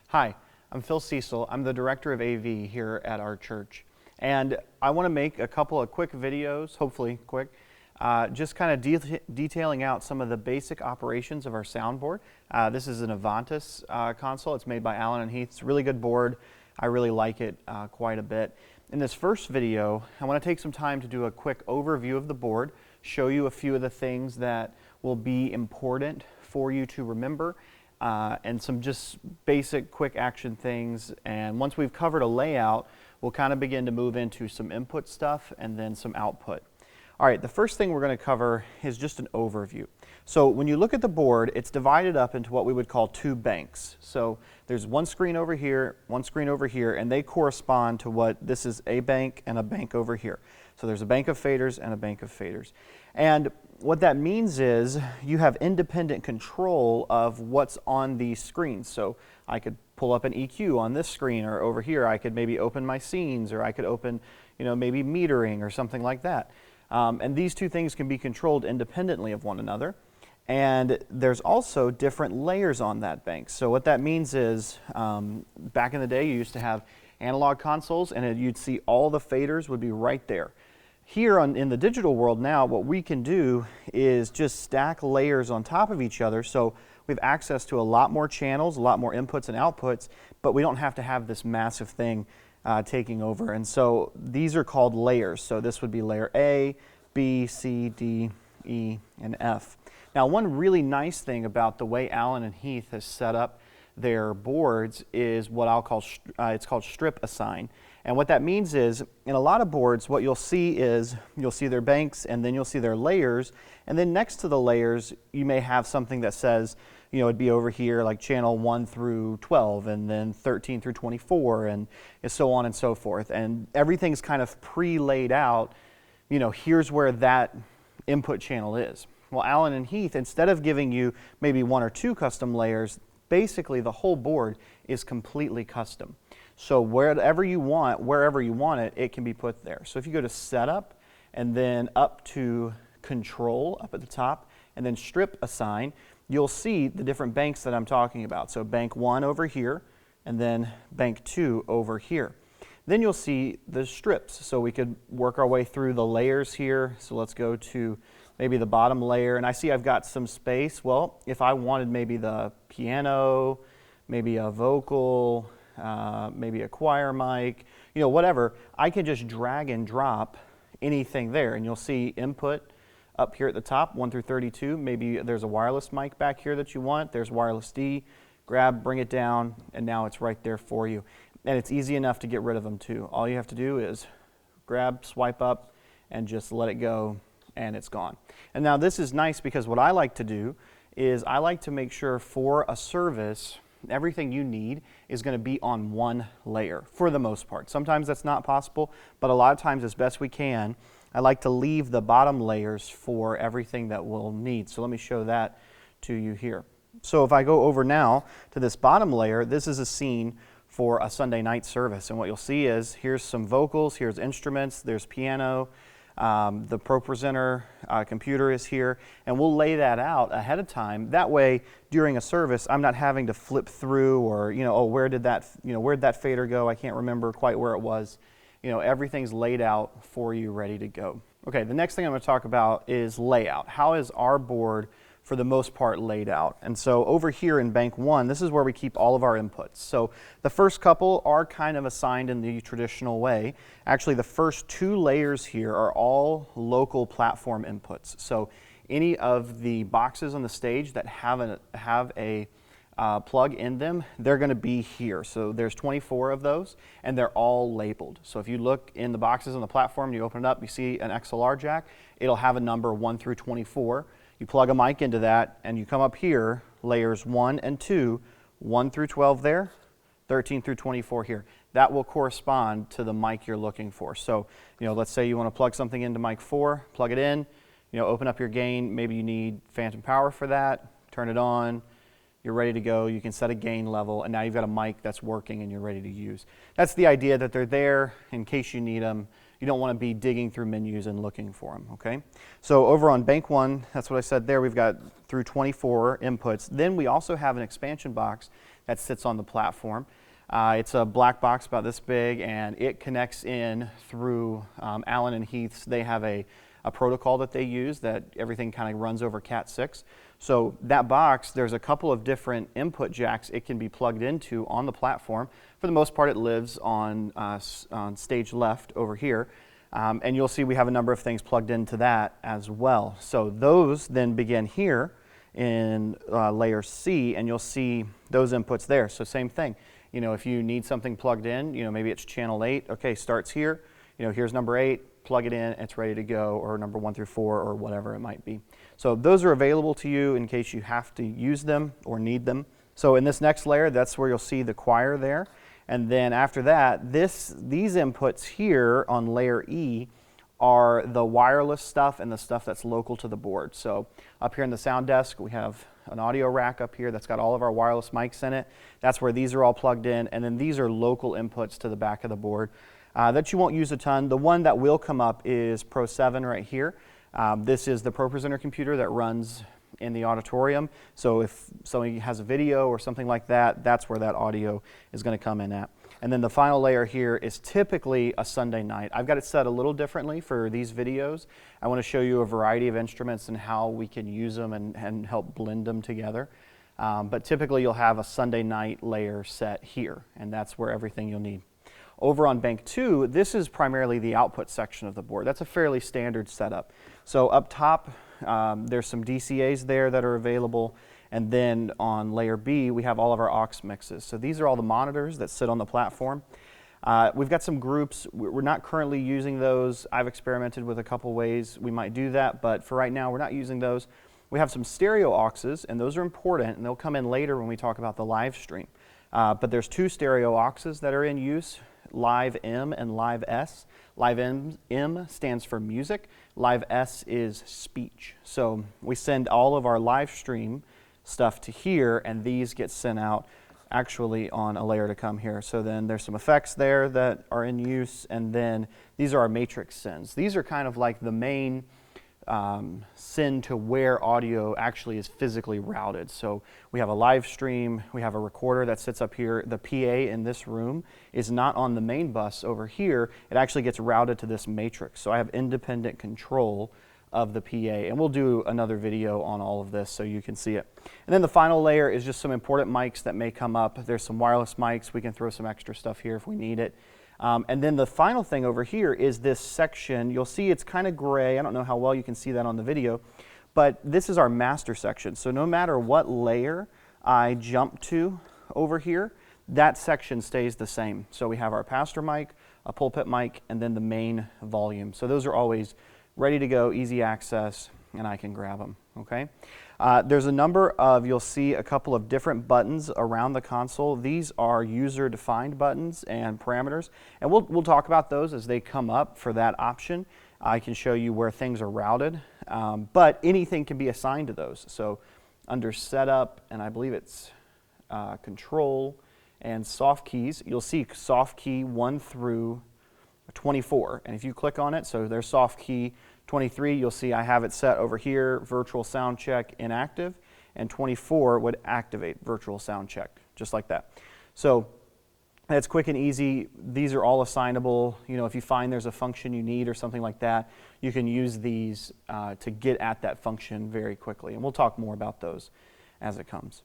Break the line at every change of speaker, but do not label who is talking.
Hi, I'm Phil Cecil. I'm the Director of AV here at our church. And I want to make a couple of quick videos, hopefully quick, just kind of detailing out some of the basic operations of our soundboard. This is an Avantis console. It's made by Allen Heath. It's a really good board. I really like it quite a bit. In this first video, I want to take some time to do a quick overview of the board, show you a few of the things that will be important for you to remember, and some just basic quick action things. And once we've covered a layout, we'll kind of begin to move into some input stuff and then some output. All right, the first thing we're going to cover is just an overview. So when you look at the board, it's divided up into what we would call two banks. So there's one screen over here, one screen over here, and they correspond to what this is a bank and a bank over here. So there's a bank of faders and a bank of faders. And what that means is you have independent control of what's on these screens. So I could pull up an EQ on this screen, or over here I could maybe open my scenes, or I could open, maybe metering or something like that. And these two things can be controlled independently of one another. And there's also different layers on that bank. So what that means is, back in the day, you used to have analog consoles, and you'd see all the faders would be right there. Here in the digital world now, what we can do is just stack layers on top of each other. So we have access to a lot more channels, a lot more inputs and outputs, but we don't have to have this massive thing taking over. And so these are called layers. So this would be layer A, B, C, D, E, and F. Now, one really nice thing about the way Allen & Heath has set up their boards is what I'll call, it's called strip assign. And what that means is, in a lot of boards, what you'll see is, you'll see their banks, and then you'll see their layers, and then next to the layers, you may have something that says, it'd be over here like channel 1 through 12, and then 13 through 24, and so on and so forth. And everything's kind of pre-laid out, here's where that input channel is. Well, Allen & Heath, instead of giving you maybe one or two custom layers, basically the whole board is completely custom. So wherever you want it, it can be put there. So if you go to Setup, and then up to Control up at the top, and then Strip Assign, you'll see the different banks that I'm talking about. So Bank 1 over here, and then Bank 2 over here. Then you'll see the strips. So we could work our way through the layers here. So let's go to maybe the bottom layer, and I see I've got some space. Well, if I wanted maybe the piano, maybe a vocal, maybe a choir mic, whatever, I can just drag and drop anything there, and you'll see input up here at the top, 1 through 32. Maybe there's a wireless mic back here that you want. There's wireless D. Grab, bring it down, and now it's right there for you. And it's easy enough to get rid of them too. All you have to do is grab, swipe up, and just let it go, and it's gone. And now this is nice because what I like to do is I like to make sure for a service, everything you need is going to be on one layer for the most part. Sometimes that's not possible, but a lot of times as best we can, I like to leave the bottom layers for everything that we'll need. So let me show that to you here. So if I go over now to this bottom layer, this is a scene for a Sunday night service. And what you'll see is here's some vocals, here's instruments, there's piano, the ProPresenter computer is here, and we'll lay that out ahead of time. That way, during a service, I'm not having to flip through or, oh, where'd that fader go? I can't remember quite where it was. Everything's laid out for you, ready to go. Okay, the next thing I'm going to talk about is layout. How is our board, for the most part, laid out? And so over here in Bank 1, this is where we keep all of our inputs. So the first couple are kind of assigned in the traditional way. Actually, the first two layers here are all local platform inputs. So any of the boxes on the stage that have a plug in them, they're going to be here. So there's 24 of those, and they're all labeled. So if you look in the boxes on the platform, you open it up, you see an XLR jack, it'll have a number 1 through 24. You plug a mic into that, and you come up here, layers 1 and 2, 1 through 12 there, 13 through 24 here. That will correspond to the mic you're looking for. So, let's say you want to plug something into mic 4, plug it in, open up your gain. Maybe you need phantom power for that, turn it on, you're ready to go. You can set a gain level, and now you've got a mic that's working and you're ready to use. That's the idea, that they're there in case you need them. You don't want to be digging through menus and looking for them, okay? So over on Bank 1, that's what I said there, we've got through 24 inputs. Then we also have an expansion box that sits on the platform. It's a black box about this big, and it connects in through Allen and Heath's. They have a protocol that they use that everything kind of runs over Cat6. So that box, there's a couple of different input jacks it can be plugged into on the platform. For the most part, it lives on stage left over here. And you'll see we have a number of things plugged into that as well. So those then begin here in layer C, and you'll see those inputs there. So same thing. You know, if you need something plugged in, you know, maybe it's channel 8, okay, starts here. You know, here's number 8, plug it in, it's ready to go, or number 1 through 4, or whatever it might be. So those are available to you in case you have to use them or need them. So in this next layer, that's where you'll see the choir there. And then after that, these inputs here on layer E are the wireless stuff and the stuff that's local to the board. So up here in the sound desk, we have an audio rack up here that's got all of our wireless mics in it. That's where these are all plugged in. And then these are local inputs to the back of the board that you won't use a ton. The one that will come up is Pro 7 right here. This is the ProPresenter computer that runs in the auditorium. So if somebody has a video or something like that, that's where that audio is going to come in at. And then the final layer here is typically a Sunday night. I've got it set a little differently for these videos. I want to show you a variety of instruments and how we can use them and help blend them together. But typically you'll have a Sunday night layer set here, and that's where everything you'll need. Over on bank 2, this is primarily the output section of the board. That's a fairly standard setup. So up top, there's some DCAs there that are available. And then on layer B, we have all of our aux mixes. So these are all the monitors that sit on the platform. We've got some groups. We're not currently using those. I've experimented with a couple ways we might do that, but for right now, we're not using those. We have some stereo auxes, and those are important, and they'll come in later when we talk about the live stream. But there's 2 stereo auxes that are in use, Live M and Live S. Live M stands for music. Live S is speech. So we send all of our live stream stuff to here, and these get sent out actually on a layer to come here. So then there's some effects there that are in use, and then these are our matrix sends. These are kind of like the main send to where audio actually is physically routed. So we have a live stream, we have a recorder that sits up here. The PA in this room is not on the main bus over here. It actually gets routed to this matrix. So I have independent control of the PA, and we'll do another video on all of this so you can see it. And then the final layer is just some important mics that may come up. There's some wireless mics. We can throw some extra stuff here if we need it. And then the final thing over here is this section. You'll see it's kind of gray. I don't know how well you can see that on the video, but this is our master section. So no matter what layer I jump to over here, that section stays the same. So we have our pastor mic, a pulpit mic, and then the main volume. So those are always ready to go, easy access, and I can grab them, okay? There's a number of, you'll see a couple of different buttons around the console. These are user-defined buttons and parameters, and we'll talk about those as they come up for that option. I can show you where things are routed, but anything can be assigned to those. So under setup, and I believe it's control and soft keys, you'll see soft key 1 through 24, and if you click on it, so there's soft key 23, you'll see I have it set over here, virtual sound check inactive, and 24 would activate virtual sound check, just like that. So that's quick and easy. These are all assignable. You know, if you find there's a function you need or something like that, you can use these to get at that function very quickly, and we'll talk more about those as it comes.